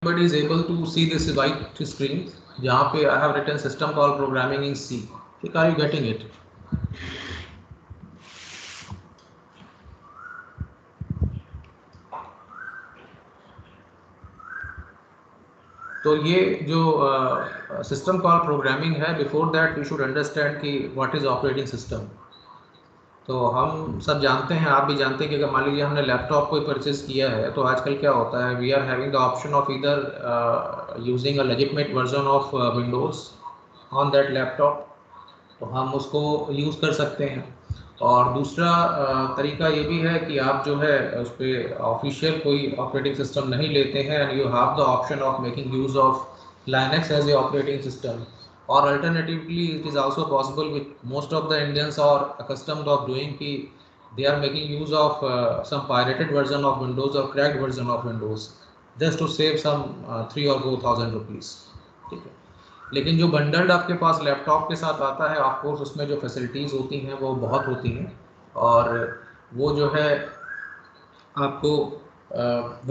everybody is able to see this white screen जहाँ पे I have written system call programming in C. ठीक, are you getting it? तो ये जो system call programming है, before that we should understand कि what is operating system. तो हम सब जानते हैं, आप भी जानते हैं कि अगर मान लीजिए हमने लैपटॉप कोई परचेज किया है तो आजकल क्या होता है, we are having the option of either using a legitimate version of Windows on that laptop, तो हम उसको यूज़ कर सकते हैं। और दूसरा तरीका ये भी है कि आप जो है उस पर ऑफिशियल कोई ऑपरेटिंग सिस्टम नहीं लेते हैं and you have the option of making use of Linux as a operating system. Or alternatively, it is also possible with most of the Indians are accustomed of doing कि they are making use of some pirated version of Windows or cracked version of Windows just to save some 3 or 4,000 rupees। ठीक है, लेकिन जो bundled आपके पास laptop के साथ आता है, ऑफ कोर्स उसमें जो फैसिलिटीज़ होती हैं वो बहुत होती हैं और वो जो है आपको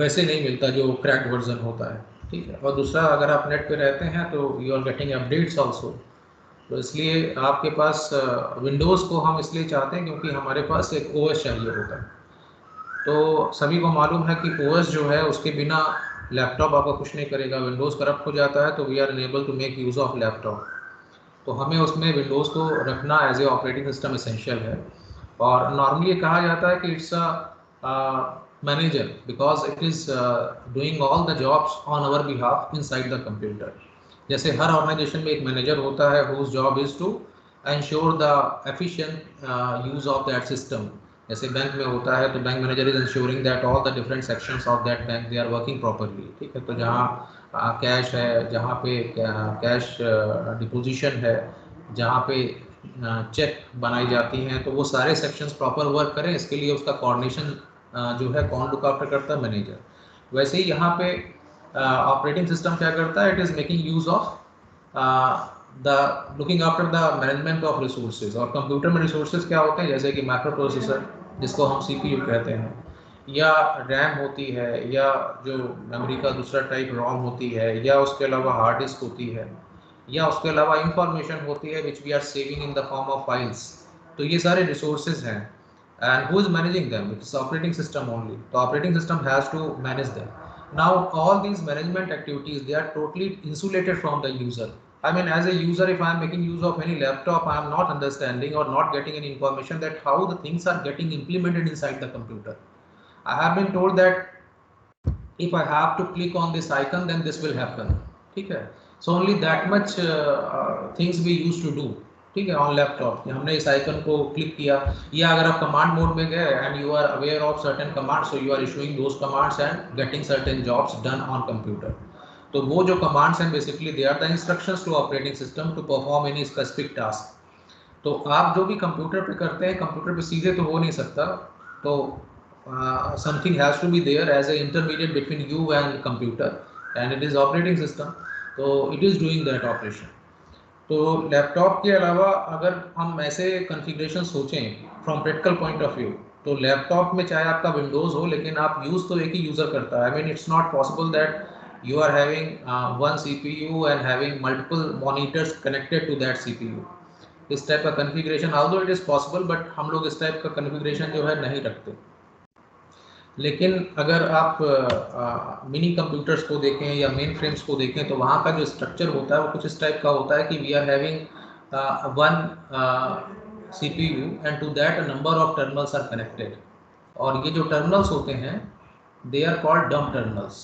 वैसे नहीं मिलता जो क्रैक्ड वर्जन होता है। ठीक है, और दूसरा अगर आप नेट पे रहते हैं तो you are getting updates also, तो इसलिए आपके पास विंडोज़ को हम इसलिए चाहते हैं क्योंकि हमारे पास एक ओएस चाहिए होता है। तो सभी को मालूम है कि ओएस जो है उसके बिना लैपटॉप आपका कुछ नहीं करेगा। विंडोज़ करप्ट हो जाता है तो we are unable to make use of laptop, तो हमें उसमें विंडोज़ को रखना as a operating system essential है। और नॉर्मली ये कहा जाता है कि it's a manager because it is doing all the jobs on our behalf inside the computer. जैसे हर ऑर्गेनाइजेशन में एक मैनेजर होता है whose job is to ensure the efficient use of that system. जैसे बैंक में होता है तो bank manager is insuring that all the different sections of that bank they are working properly. ठीक है, तो जहाँ कैश है, जहाँ पे कैश डिपोजिशन है, जहाँ पे चेक बनाई जाती हैं, तो वो सारे सेक्शंस प्रॉपर वर्क करें, इसके लिए उसका कोऑर्डिनेशन जो है कौन लुक आफ्टर करता है, मैनेजर। वैसे ही यहाँ पे ऑपरेटिंग सिस्टम क्या करता है, it is making use of the looking after the management of resources. और कंप्यूटर में रिसोर्सेज क्या होते हैं, जैसे कि माइक्रो प्रोसेसर जिसको हम CPU कहते हैं, या रैम होती है, या जो मेमोरी का दूसरा टाइप रोम होती है, या उसके अलावा हार्ड डिस्क होती है, या उसके अलावा इंफॉर्मेशन होती है which we are saving in the form of files. तो ये सारे रिसोर्सेज हैं and who is managing them? It's operating system only. The operating system has to manage them. Now all these management activities, they are totally insulated from the user. I mean, as a user, if I am making use of any laptop, I am not understanding or not getting any information that how the things are getting implemented inside the computer. I have been told that if I have to click on this icon, then this will happen. Okay, so only that much things we used to do. ठीक है, on laptop हमने इस icon को click किया, या अगर आप command mode में गए and you are aware of certain commands, so you are issuing those commands and getting certain jobs done on computer. तो वो जो कमांड्स हैं basically they are the instructions to operating system to perform any specific task. तो आप जो भी computer पे करते हैं, कंप्यूटर पे सीधे तो हो नहीं सकता, तो something has to be there as a intermediate between you and computer, and it is operating system, तो it is doing that operation. तो लैपटॉप के अलावा अगर हम ऐसे कॉन्फ़िगरेशन सोचें from practical point of view, तो लैपटॉप में चाहे आपका विंडोज़ हो, लेकिन आप यूज़ तो एक ही यूज़र करता है। I mean it's not possible that you are having one CPU and having multiple monitors connected to that CPU। इस टाइप का configuration although it is possible, but हम लोग इस टाइप का कॉन्फ़िगरेशन जो है नहीं रखते। लेकिन अगर आप मिनी कंप्यूटर्स को देखें या मेन फ्रेम्स को देखें, तो वहाँ का जो स्ट्रक्चर होता है वो कुछ इस टाइप का होता है कि we are having one CPU and to that a number of terminals are connected, और ये जो टर्मिनल्स होते हैं they are called dumb terminals.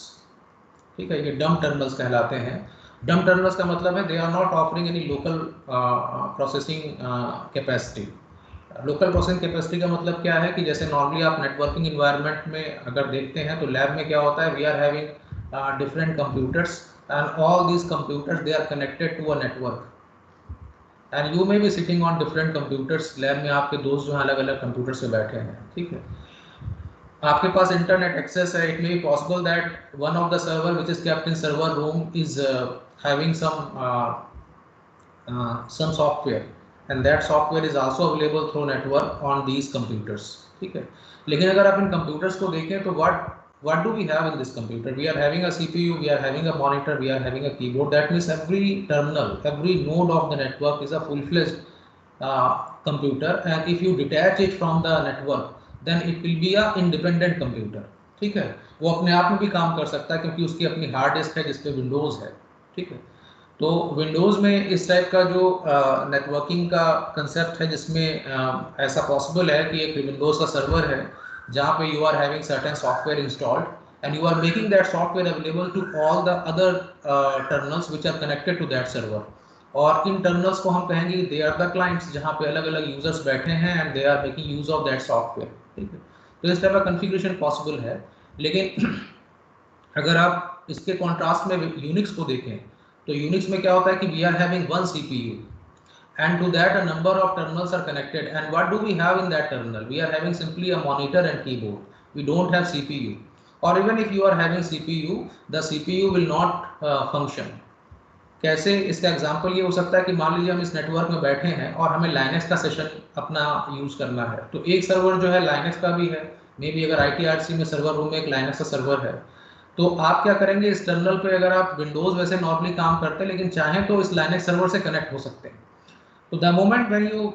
ठीक है, ये डम्प टर्मिनल्स कहलाते हैं। डम्प टर्मिनल्स का मतलब है they are not offering any local processing capacity. Local processing capacity का मतलब क्या है कि जैसे नॉर्मली आप नेटवर्किंग इन्वायरमेंट में अगर देखते हैं तो लैब में क्या होता है, we are having different computers and all these computers they are connected to a network, and you may be sitting on different computers. Lab में आपके दोस्त जो हैं अलग अलग कंप्यूटर से बैठे हैं। ठीक है, आपके पास इंटरनेट एक्सेस है, it may be possible that one of the server which is kept in server room is having some software, and that software is also available through network on these computers। ठीक है, लेकिन अगर आप in computers को देखें तो what what do we have in this computer? We are having a CPU, we are having a monitor, we are having a keyboard. That means every terminal, every node of the network is a full-fledged computer, and if you detach it from the network, then it will be a independent computer. ठीक है, वो अपने आप में भी काम कर सकता है क्योंकि उसकी अपनी हार्ड डिस्क है जिसपे विंडोज है। ठीक है, तो विंडोज में इस टाइप का जो नेटवर्किंग का कंसेप्ट है जिसमें ऐसा पॉसिबल है कि एक विंडोज का सर्वर है जहाँ पे you are having certain software installed and you are making that software available to all the other terminals which are connected to that server. और इन टर्मिनल्स को हम कहेंगे दे आर द क्लाइंट्स, जहाँ पे अलग अलग यूजर्स बैठे हैं and they are making use of that software. ठीक है, तो इस टाइप का कन्फिग्रेशन पॉसिबल है। लेकिन अगर आप इसके कॉन्ट्रास्ट में यूनिक्स को देखें तो यूनिक्स में क्या होता है कि we are having one CPU and to that a number of terminals are connected, and what do we have in that terminal? We are having simply a monitor and keyboard. We don't have CPU, or even if you are having CPU, the CPU will not function. कैसे? इसका example ये हो सकता है कि मान लीजिए हम इस नेटवर्क में बैठे हैं और हमें लाइनेक्स का सेशन अपना यूज करना है, तो एक सर्वर जो है लाइनेक्स का भी है, मे बी अगर ITRC में सर्वर रूम में एक लाइनेक्स का सर्वर है, तो आप क्या करेंगे इस टर्मिनल पे, अगर आप विंडोज वैसे नॉर्मली काम करते हैं लेकिन चाहें तो इस लाइनेक्स सर्वर से कनेक्ट हो सकते हैं। तो the moment when you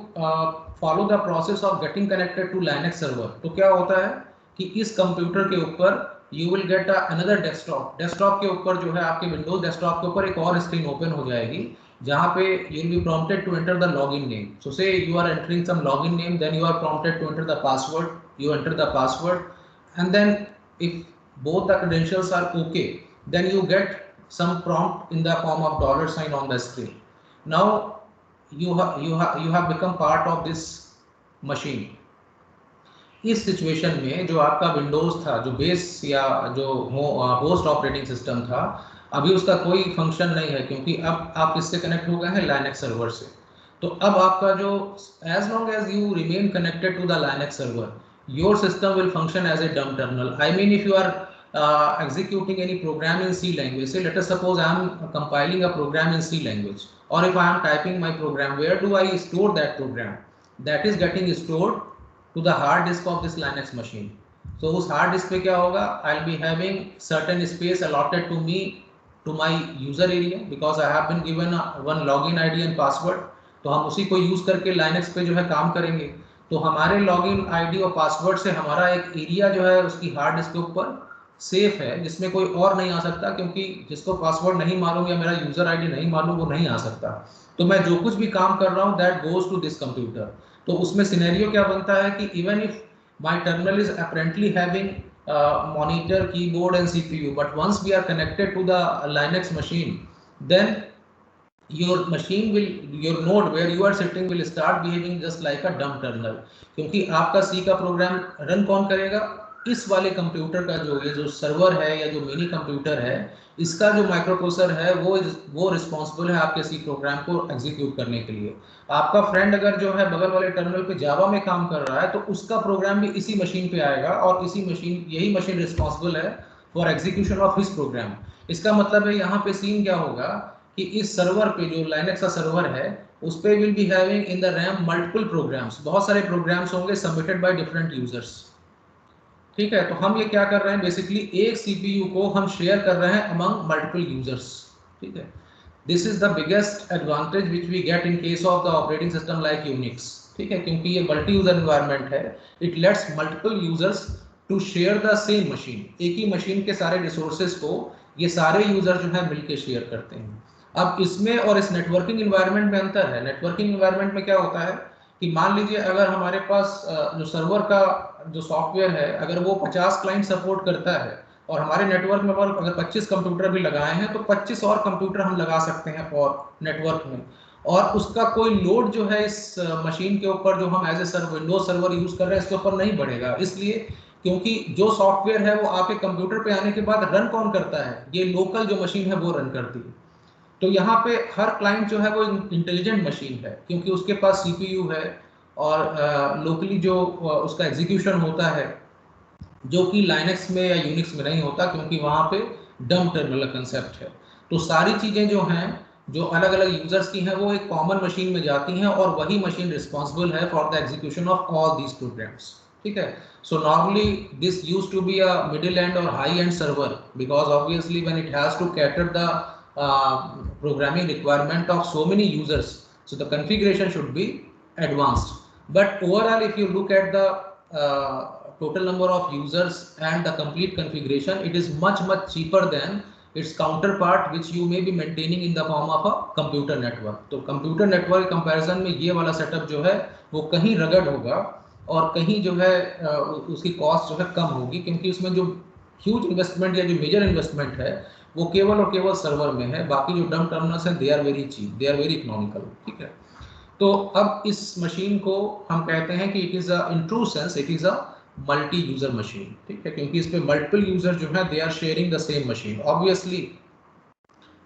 follow the process of getting connected to Linux server, तो क्या होता है कि इस कंप्यूटर के ऊपर you will get another desktop. Desktop के ऊपर जो है आपके विंडोज डेस्कटॉप के ऊपर एक और स्क्रीन ओपन हो जाएगी जहां पे you will be prompted to enter the login name. So say you are entering some login name, then you are prompted to enter the password, you enter the password, and then if both the credentials are okay, then you get some prompt in the form of $sign on the screen. Now you have become part of this machine. इस situation में जो आपका Windows था, जो base या जो host operating system था, अभी उसका कोई फंक्शन नहीं है क्योंकि अब आप इससे कनेक्ट हो गए हैं लाइनेक्स सर्वर से। तो अब आपका जो as long as you remain connected to the Linux server, your system will function as a dumb terminal. I mean, if you are executing any program in C language, say let us suppose I am compiling a program in C language, or if I am typing my program, where do I store that program? That is getting stored to the hard disk of this Linux machine. So उस hard disk पे क्या होगा? I'll be having certain space allotted to me to my user area because I have been given one login ID and password. तो हम उसी को use करके Linux पे जो है काम करेंगे। तो हमारे लॉगिन आईडी और पासवर्ड से हमारा एक एरिया जो है उसकी हार्ड डिस्क के ऊपर सेफ है जिसमें कोई और नहीं आ सकता, क्योंकि जिसको पासवर्ड नहीं मालूम या मेरा यूजर आईडी नहीं मालूम वो नहीं आ सकता। तो मैं जो कुछ भी काम कर रहा हूँ that goes to this computer. तो उसमें सिनेरियो क्या बनता है कि even if my terminal is apparently having monitor, keyboard and CPU, but once we are connected to the Linux machine, then your machine will, your node where you are sitting will start behaving just like a dumb terminal। क्योंकि आपका C का program run कौन करेगा? इस वाले computer का जो ये जो सर्वर है या जो मिनी कंप्यूटर है, इसका जो माइक्रो प्रोसेसर है वो रिस्पॉन्सिबल है आपके C प्रोग्राम को एग्जीक्यूट करने के लिए। आपका फ्रेंड अगर जो है बगल वाले टर्मिनल पे जावा में काम कर रहा है तो उसका प्रोग्राम भी इसी मशीन पे आएगा और यही मशीन रिस्पॉन्सिबल है for execution of his program. इसका मतलब है यहाँ पे सीन क्या होगा कि इस सर्वर पे जो लाइनेक्स का सर्वर है उस पे will be having in the RAM multiple programs, बहुत सारे प्रोग्राम्स होंगे सबमिटेड बाय डिफरेंट यूजर्स। ठीक है, तो हम ये क्या कर रहे हैं, बेसिकली एक सीपीयू को हम शेयर कर रहे हैं अमंग मल्टीपल यूजर्स। ठीक है, this is the biggest advantage which we get in case of the operating system like Unix. ठीक है, क्योंकि ये मल्टी यूजर एनवायरनमेंट है, it lets multiple users to share the same machine. एक ही machine के सारे रिसोर्सेज को ये सारे यूजर जो है मिलकर शेयर करते हैं। अब इसमें और इस नेटवर्किंग एनवायरनमेंट में अंतर है। नेटवर्किंग एनवायरनमेंट में क्या होता है कि मान लीजिए अगर हमारे पास जो सर्वर का जो सॉफ्टवेयर है अगर वो 50 क्लाइंट सपोर्ट करता है और हमारे नेटवर्क में अगर 25 कंप्यूटर भी लगाए हैं तो 25 और कंप्यूटर हम लगा सकते हैं और नेटवर्क में, और उसका कोई लोड जो है इस मशीन के ऊपर जो हम as a Windows server use कर रहे हैं इसके ऊपर नहीं बढ़ेगा। इसलिए क्योंकि जो सॉफ्टवेयर है वो आपके कंप्यूटर पे आने के बाद रन कौन करता है, ये लोकल जो मशीन है वो रन करती है। तो यहाँ पे हर क्लाइंट जो है वो इंटेलिजेंट मशीन है क्योंकि उसके पास सीपीयू है और लोकली जो उसका एग्जीक्यूशन होता है जो कि लाइनेक्स में या यूनिक्स में नहीं होता क्योंकि वहाँ पे डम टर्मिनल कंसेप्ट है। तो सारी चीज़ें जो हैं जो अलग अलग यूजर्स की हैं वो एक कॉमन मशीन में जाती हैं और वही मशीन रिस्पॉन्सिबल है for the execution of all these programs. ठीक है। So normally this used to be a middle end or high end server, because obviously when it has to cater the programming requirement of so many users, so the configuration should be advanced. But overall, if you look at the total number of users and the complete configuration, it is much cheaper than its counterpart which you may be maintaining in the form of a computer network. तो computer network comparison में ये वाला setup जो है वो कहीं रगड़ होगा और कहीं जो है उसकी कॉस्ट जो है कम होगी, क्योंकि उसमें जो ह्यूज इन्वेस्टमेंट या जो मेजर इन्वेस्टमेंट है वो केवल और केवल सर्वर में है। बाकी जो डम टर्मिनल्स हैं they are very cheap, they are very economical, ठीक है। तो अब इस मशीन को हम कहते हैं कि it is a in true sense it is a multi user machine, ठीक है, क्योंकि इस पे मल्टीपल यूजर जो है they are sharing the same machine. Obviously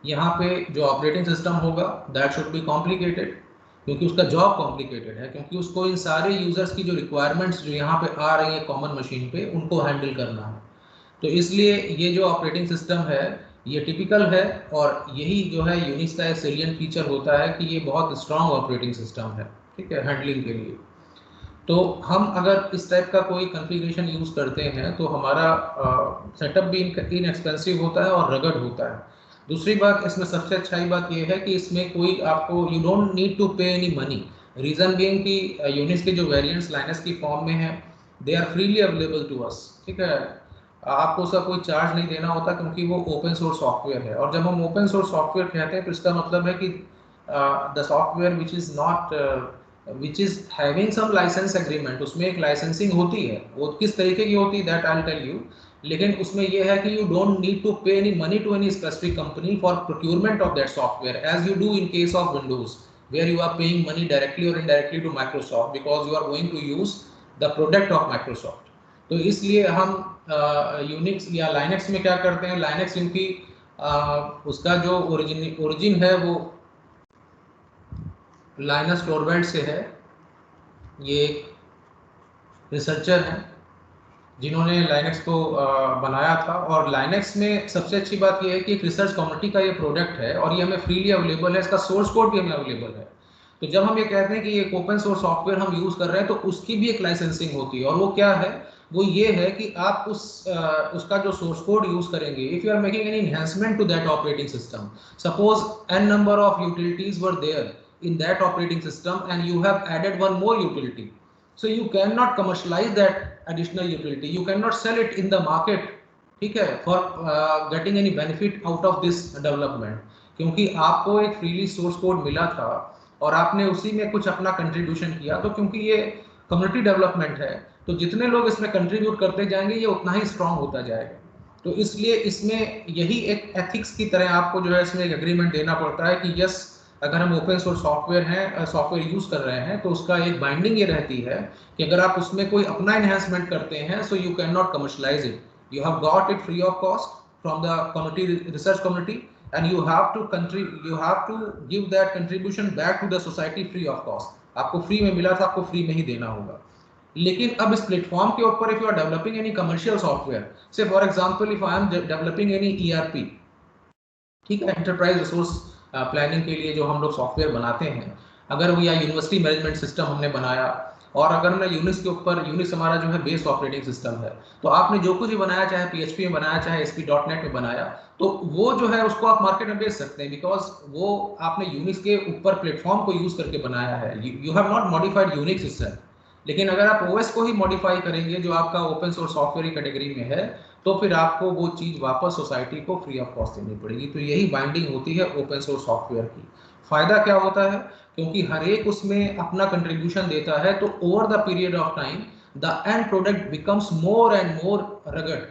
यहाँ पे जो ऑपरेटिंग सिस्टम होगा दैट शुड बी कॉम्प्लिकेटेड, क्योंकि उसका जॉब कॉम्प्लिकेटेड है, क्योंकि उसको इन सारे यूजर्स की जो रिक्वायरमेंट्स जो यहाँ पे आ रही है कॉमन मशीन पे उनको हैंडल करना है। तो इसलिए ये जो ऑपरेटिंग सिस्टम है ये टिपिकल है, और यही जो है यूनिक्स का एक सेलिएंट फीचर होता है कि ये बहुत स्ट्रांग ऑपरेटिंग सिस्टम है, ठीक है, हैंडलिंग के लिए। तो हम अगर इस टाइप का कोई कॉन्फ़िगरेशन यूज़ करते हैं तो हमारा सेटअप भी इनएक्सपेंसिव होता है और रगड़ होता है। दूसरी बात, इसमें सबसे अच्छाई बात ये है कि इसमें कोई आपको you don't need to pay any money. Reason being कि यूनिक्स के जो वेरिएंट्स लाइनस की फॉर्म में हैं they are freely available to us, ठीक है। आपको उसका कोई चार्ज नहीं देना होता, क्योंकि वो ओपन सोर्स सॉफ्टवेयर है। और जब हम ओपन सोर्स सॉफ्टवेयर कहते हैं तो इसका मतलब है कि the software which is having some license agreement, उसमें एक लाइसेंसिंग होती है, वो किस तरीके की होती है that I will tell you. लेकिन उसमें यह है कि you don't need to pay any money to any specific company for procurement of that software as you do in case of Windows, where you are paying money directly और indirectly to Microsoft because you are going to use the product of Microsoft. तो इसलिए हम Unix या Linux में क्या करते हैं, Linux क्योंकि उसका जो ओरिजिन है वो लाइनस टोरवेल्ड से है। ये एक रिसर्चर हैं जिन्होंने लाइनक्स को बनाया था, और लाइनक्स में सबसे अच्छी बात यह है कि एक रिसर्च कम्युनिटी का ये प्रोडक्ट है और ये हमें फ्रीली अवेलेबल है, इसका सोर्स कोड भी हमें अवेलेबल है। तो जब हम ये कहते हैं कि ये ओपन सोर्स सॉफ्टवेयर हम यूज़ कर रहे हैं तो उसकी भी एक लाइसेंसिंग होती है, और वो क्या है, वो ये है कि आप उसका जो सोर्स कोड यूज करेंगे, if you are making any enhancement to that operating system, suppose n number of utilities were there in that operating system and you have added one more utility, so you cannot commercialize that additional utility, you cannot sell it in the market, ठीक है, for getting any benefit out of this development, क्योंकि आपको एक freely source code मिला था और आपने उसी में कुछ अपना कंट्रीब्यूशन किया। तो क्योंकि ये कम्युनिटी डेवलपमेंट है तो जितने लोग इसमें कंट्रीब्यूट करते जाएंगे ये उतना ही स्ट्रांग होता जाएगा। तो इसलिए इसमें यही एक एथिक्स की तरह आपको जो है इसमें एक एग्रीमेंट देना पड़ता है कि यस, अगर हम ओपन सोर्स सॉफ्टवेयर यूज कर रहे हैं तो उसका एक बाइंडिंग ये रहती है कि अगर आप उसमें कोई अपना एनहांसमेंट करते हैं सो you can not commercialise it, you have got it free of cost from the community research community and you have to give that contribution back to the society free of cost। आपको free में मिला था, आपको free में ही देना होगा। लेकिन अब इस प्लेटफॉर्म के ऊपर if you are developing any commercial software, say for example if I am developing any ERP, ठीक है, एंटरप्राइज रिसोर्स प्लानिंग के लिए जो हम लोग सॉफ्टवेयर बनाते हैं, अगर वो या यूनिवर्सिटी मैनेजमेंट सिस्टम हमने बनाया, और अगर हमने यूनिक्स के ऊपर, यूनिक्स हमारा जो है बेस्ड ऑपरेटिंग सिस्टम है, तो आपने जो कुछ भी बनाया, चाहे पीएचपी में बनाया, चाहे ASP.NET में बनाया, तो वो जो है उसको आप मार्केट में बेच सकते हैं, बिकॉज वो आपने यूनिक्स के ऊपर प्लेटफॉर्म को यूज करके बनाया है, you have not modified Unix itself. लेकिन अगर आप ओएस को ही मॉडिफाई करेंगे जो आपका ओपन सोर्स सॉफ्टवेयर की कैटेगरी में है, तो फिर आपको वो चीज़ वापस सोसाइटी को फ्री ऑफ कॉस्ट देनी पड़ेगी। तो यही बाइंडिंग होती है ओपन सोर्स सॉफ्टवेयर की। फायदा क्या होता है, क्योंकि हर एक उसमें अपना कंट्रीब्यूशन देता है, तो over the period of time the end product becomes more and more rugged,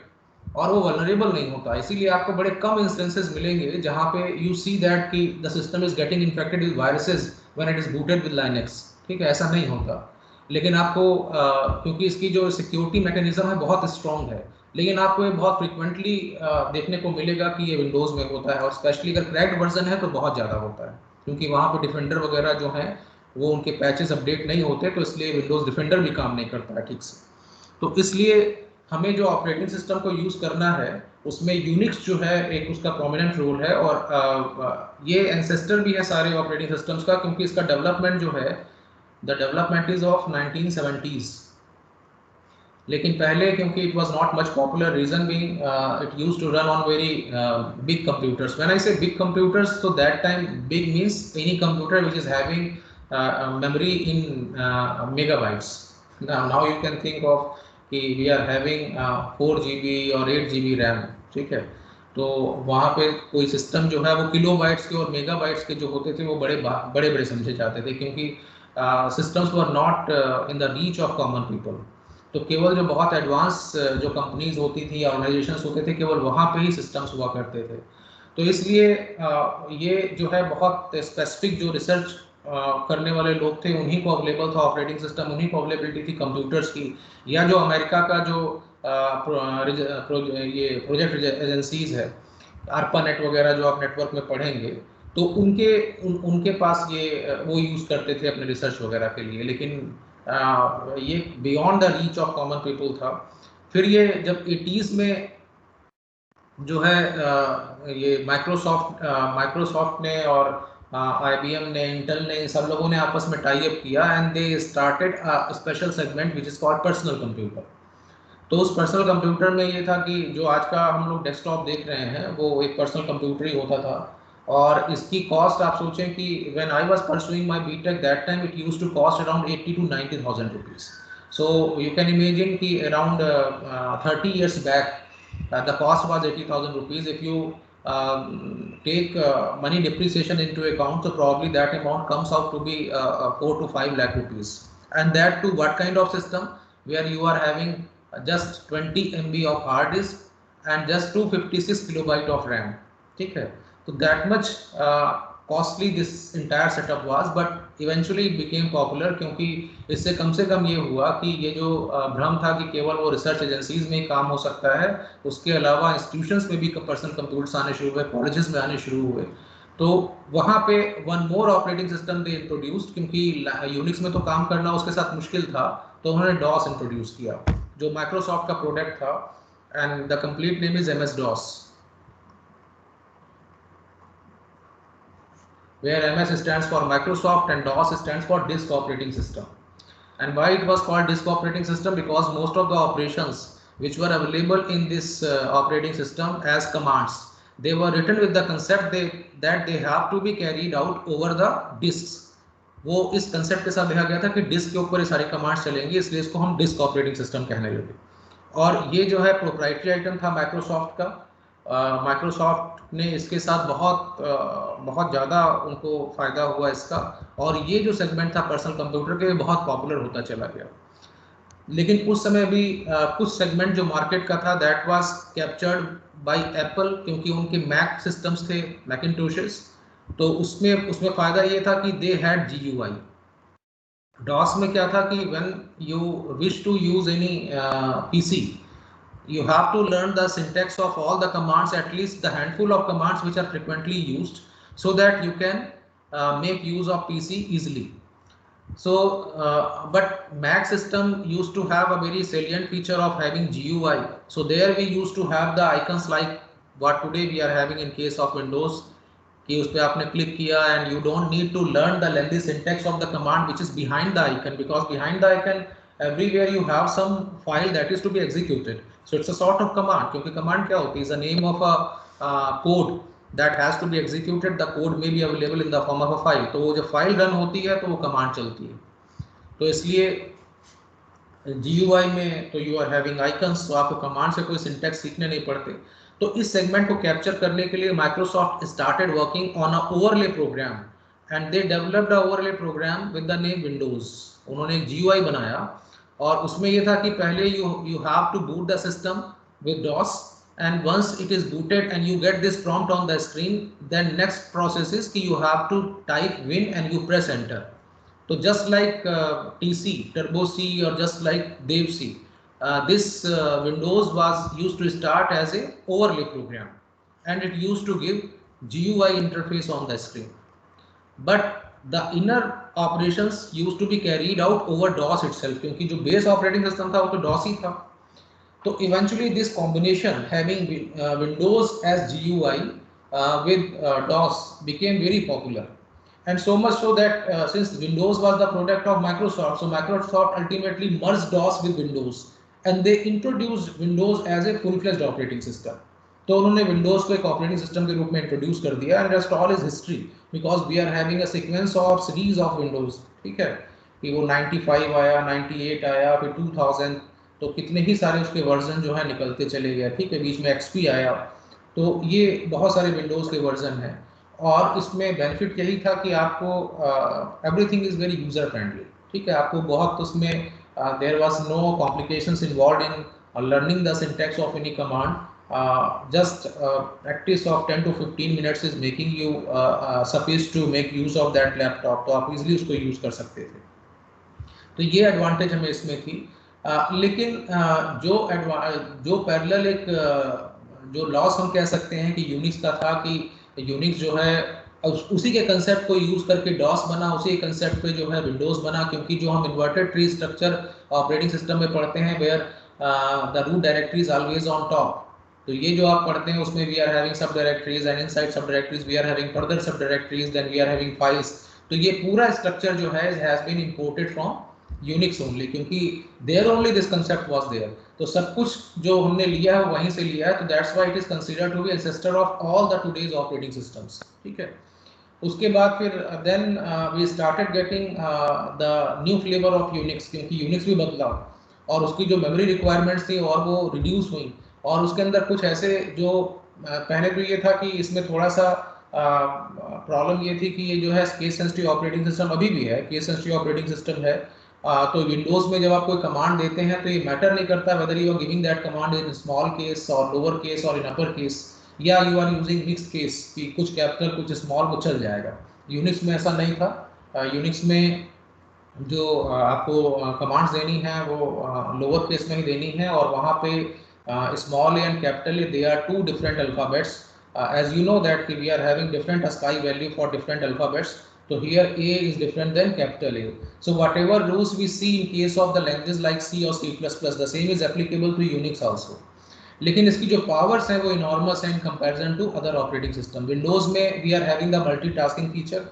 और वो वल्नरेबल नहीं होता। इसीलिए आपको बड़े कम इंस्टेंसेस मिलेंगे जहां पे यू सी दैट कि the system is getting infected with viruses when it is booted with Linux, ठीक है, ऐसा नहीं होता। लेकिन आपको क्योंकि इसकी जो सिक्योरिटी मैकेनिज्म है बहुत स्ट्रॉन्ग है, लेकिन आपको ये बहुत फ्रिक्वेंटली देखने को मिलेगा कि ये विंडोज़ में होता है, और स्पेशली अगर क्रैक्ड वर्जन है तो बहुत ज़्यादा होता है, क्योंकि वहाँ पे डिफेंडर वगैरह जो हैं वो उनके पैचेस अपडेट नहीं होते, तो इसलिए विंडोज़ डिफेंडर भी काम नहीं करता है ठीक से। तो इसलिए हमें जो ऑपरेटिंग सिस्टम को यूज़ करना है उसमें यूनिक्स जो है एक उसका प्रोमिनेंट रोल है, और ये एंसेस्टर भी है सारे ऑपरेटिंग सिस्टम्स का, क्योंकि इसका डेवलपमेंट जो है the development is of 1970s। लेकिन पहले क्योंकि it was not much popular, reason being it used to run on very big computers. When I say big computers, so that time big means any computer which is having memory in megabytes. Now you can think of कि we are having 4 GB और 8 GB RAM, ठीक है. तो वहाँ पे कोई system जो है वो किलोबाइट्स के और मेगाबाइट्स के जो होते थे वो बड़े बड़े समझे जाते थे, क्योंकि systems were not in the reach of common people. तो केवल जो बहुत एडवांस जो कंपनीज होती थी या ऑर्गेनाइजेशंस होते थे, केवल वहाँ पे ही सिस्टम्स हुआ करते थे. तो इसलिए ये जो है बहुत स्पेसिफिक जो रिसर्च करने वाले लोग थे उन्हीं को अवेलेबल था ऑपरेटिंग सिस्टम, उन्हीं को अवेलेबिलिटी थी कंप्यूटर्स की. या जो अमेरिका का जो ये प्रोजेक्ट एजेंसीज है, ARPANET वगैरह जो आप नेटवर्क में पढ़ेंगे, तो उनके पास ये वो यूज़ करते थे अपने रिसर्च वगैरह के लिए. लेकिन ये beyond the reach of common people था. फिर ये जब 80s में जो है ये माइक्रोसॉफ्ट ने और IBM ने, इंटेल ने, सब लोगों ने आपस में टाई अप किया and they started a special segment which is called personal computer. तो उस पर्सनल कंप्यूटर में ये था कि जो आज का हम लोग डेस्कटॉप देख रहे हैं वो एक पर्सनल कंप्यूटर ही होता था. और इसकी कॉस्ट आप सोचें कि when I was pursuing my BTech that time it used to cost around 80 to 90,000 rupees. So you can imagine कि around 30 years back the cost was 80,000 rupees. If you take money depreciation into account, so probably that amount comes out to be 4 to 5 lakh rupees. And that too, what kind of system where you are having just 20 MB of hard disk and just 256 kilobyte of RAM, ठीक है. तो that much costly this entire setup was, but eventually it became popular, क्योंकि इससे कम से कम ये हुआ कि ये जो भ्रम था कि केवल वो रिसर्च एजेंसीज में काम हो सकता है, उसके अलावा इंस्टीट्यूशंस में भी पर्सनल कंप्यूटर्स आने शुरू हुए, कॉलेजेस में आने शुरू हुए. तो वहाँ पे one more operating system they introduced, क्योंकि यूनिक्स में तो काम करना उसके साथ मुश्किल था, तो उन्होंने डॉस इंट्रोड्यूस किया जो माइक्रोसॉफ्ट का प्रोडक्ट था, and the complete name is MS-DOS, where MS stands for Microsoft and DOS stands for Disk Operating System. And why it was called Disk Operating System? Because most of the operations which were available in this operating system as commands, they were written with the concept that they have to be carried out over the disks. वो इस concept के साथ लिखा गया था कि disc के ऊपर ये सारे कमांड्स चलेंगे, इसलिए इसको हम डिस्क ऑपरेटिंग सिस्टम कहने लगे. और ये जो है प्रोप्राइटरी आइटम था माइक्रोसॉफ्ट का. माइक्रोसॉफ्ट ने इसके साथ बहुत ज़्यादा उनको फ़ायदा हुआ इसका, और ये जो सेगमेंट था पर्सनल कंप्यूटर के बहुत पॉपुलर होता चला गया. लेकिन उस समय भी कुछ सेगमेंट जो मार्केट का था that was captured by Apple, क्योंकि उनके मैक सिस्टम्स थे, मैकिंटोशेस. तो उसमें फ़ायदा ये था कि दे हैड GUI. DOS में क्या था कि when you wish to use any PC, you have to learn the syntax of all the commands, at least the handful of commands which are frequently used, so that you can make use of PC easily. So but Mac system used to have a very salient feature of having GUI. So there we used to have the icons like what today we are having in case of Windows, कि उस पर आपने click किया and you don't need to learn the lengthy syntax of the command which is behind the icon, because behind the icon everywhere you have some file that is to be executed. So it's a sort of command, क्योंकि command क्या होती है, is a name of a code that has to be executed. The code may be available in the form of a file. तो वो जब file run होती है तो वो कमांड चलती है. तो इसलिए GUI में तो यू आर हैविंग आइकन्स, तो आपको कमांड से कोई सिंटैक्स सीखने नहीं पड़ते. तो इस सेगमेंट को कैप्चर करने के लिए Microsoft started working on a overlay program, and they developed a overlay program with the name Windows. उन्होंने एक GUI बनाया, और उसमें ये था कि पहले you have to boot the system with DOS, and once it is booted and you get this prompt on the screen, then next process is कि you have to type win and you press enter. So just like TC, Turbo C, or just like Dev C, this Windows was used to start as a overlay program, and it used to give GUI interface on the screen. But the inner operations used to be carried out over DOS itself, क्योंकि जो base operating system था वो तो DOS ही था. So eventually this combination having Windows as GUI with DOS became very popular. And so much so that since Windows was the product of Microsoft, so Microsoft ultimately merged DOS with Windows and they introduced Windows as a full fledged operating system. तो उन्होंने Windows को एक operating system के रूप में introduce कर दिया, and rest all is history, because we are having a sequence of series of Windows. ठीक है, कि वो 95 आया, 98 आया, फिर 2000, तो कितने ही सारे उसके वर्जन जो है निकलते चले गए। ठीक है, बीच में XP आया, तो ये बहुत सारे विंडोज के वर्जन हैं। और इसमें बेनिफिट यही था कि आपको everything is very user friendly. ठीक है, आपको बहुत उसमें there was no complications involved in learning the syntax of any command. just practice of 10 to 15 minutes is making you sufficient to make use of that laptop, तो आप easily उसको use कर सकते थे। तो ये एडवांटेज हमें इसमें थी। लेकिन जो पैरेलल एक जो लॉस हम कह सकते हैं कि यूनिक्स का था, कि यूनिक्स जो है उसी के कंसेप्ट को यूज करके डॉस बना, उसी के कंसेप्ट पे जो है विंडोज बना, क्योंकि जो हम inverted tree structure operating system में पढ़ते हैं, where the root directory is always on top, तो ये जो आप पढ़ते हैं उसमें we are having sub directories, and inside sub directories we are having further sub directories, then we are having files. तो ये पूरा स्ट्रक्चर जो है has been imported from Unix only, क्योंकि there only this concept was there. तो सब कुछ जो हमने लिया है वहीं से लिया है, तो that's why it is considered to be ancestor of all the today's operating systems. ठीक है, उसके बाद फिर then we started getting the new flavour of Unix, क्योंकि यूनिक्स भी बदला और उसकी जो मेमोरी रिक्वायरमेंट्स थी और वो रिड्यूस हुई, और उसके अंदर कुछ ऐसे जो पहले तो ये था कि इसमें थोड़ा सा प्रॉब्लम ये थी कि ये जो है केस सेंसिटिव ऑपरेटिंग सिस्टम अभी भी है, केस सेंसिटिव ऑपरेटिंग सिस्टम है। तो विंडोज में जब आप कोई कमांड देते हैं तो ये मैटर नहीं करता whether you are giving that command in small case और लोअर केस और इन अपर केस, या you are using mixed case कि कुछ कैपिटल कुछ स्मॉल वो चल जाएगा। यूनिक्स में ऐसा नहीं था। यूनिक्स में जो आपको कमांड्स देनी है वो लोअर केस में ही देनी है, और वहाँ पे small and capital they are two different alphabets. as you know that we are having different ASCII value for different alphabets, so here A is different than capital A. So whatever rules we see in case of the languages like C or C++, the same is applicable to Unix also. लेकिन इसकी जो powers हैं वो enormous है in comparison to other operating system. Windows में we are having the multitasking feature.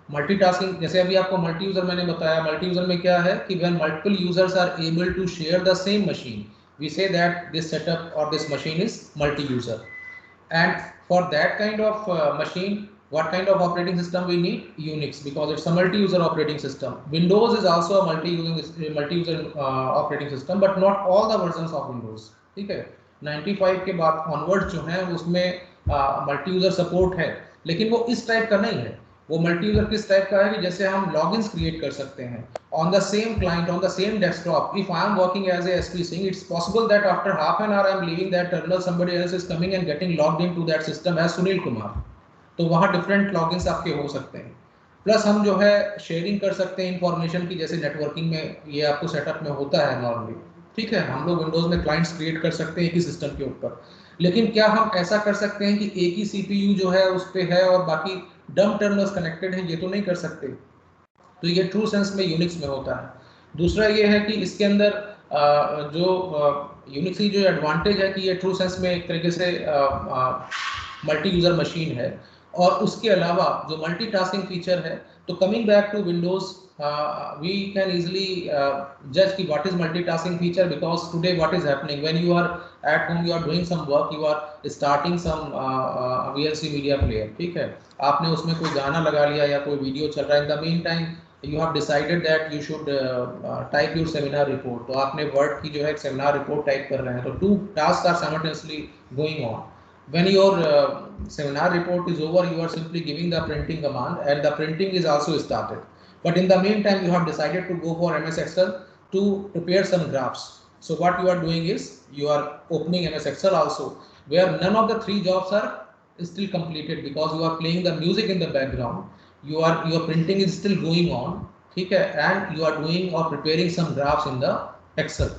Multitasking जैसे अभी आपको मल्टी यूजर मैंने बताया, मल्टी यूजर में क्या है कि when multiple users are able to share the same machine, we say that this setup और this machine is multi user. And for that kind of machine, what kind of operating system we need? Unix, because it's a multi-user operating system. Windows is also a multi-user operating system, but not all the versions of Windows. ठीक है, 95 के बाद onwards जो है उसमें multi-user support है, लेकिन वो इस टाइप का नहीं है। वो मल्टी-यूजर किस टाइप का है कि जैसे हम लॉगिन्स क्रिएट कर सकते हैं on the same client, on the same desktop. If I am working as a SP Singh, it's possible that after half an hour I am leaving that terminal, somebody else is coming and getting logged into that system as Sunil Kumar. तो वहाँ different logins आपके हो सकते हैं। Plus हम जो है sharing कर सकते हैं इंफॉर्मेशन की, जैसे नेटवर्किंग में ये आपको सेटअप में होता है नॉर्मली। ठीक है, हम लोग विंडोज में क्लाइंट्स क्रिएट कर सकते हैं एक ही सिस्टम के ऊपर, लेकिन क्या हम ऐसा कर सकते हैं कि एक ही CPU जो है उस पर है और बाकी डम टर्मिनल्स कनेक्टेड हैं? ये तो नहीं कर सकते। तो ये ट्रू सेंस में यूनिक्स में होता है। दूसरा ये है कि इसके अंदर जो यूनिक्स की जो एडवांटेज है कि ये ट्रू सेंस में एक तरीके से मल्टी यूजर मशीन है, और उसके अलावा जो मल्टीटास्किंग फीचर है, तो coming back to Windows we can easily judge ki what is multitasking feature, because today what is happening when you are at home, you are doing some work, you are starting some VLC media player, ठीक है, आपने उसमें कोई गाना लगा लिया या कोई वीडियो चल रहा है, in the meantime you have decided that you should type your seminar report, तो आपने वर्ड की जो है एक सेमिनार रिपोर्ट टाइप कर रहे हैं, तो two task are simultaneously going on. When your seminar report is over, you are simply giving the printing command and the printing is also started. But in the meantime, you have decided to go for MS Excel to prepare some graphs. So what you are doing is you are opening MS Excel also, where none of the three jobs are still completed, because you are playing the music in the background. Your printing is still going on, ठीक है, and you are doing or preparing some graphs in the Excel.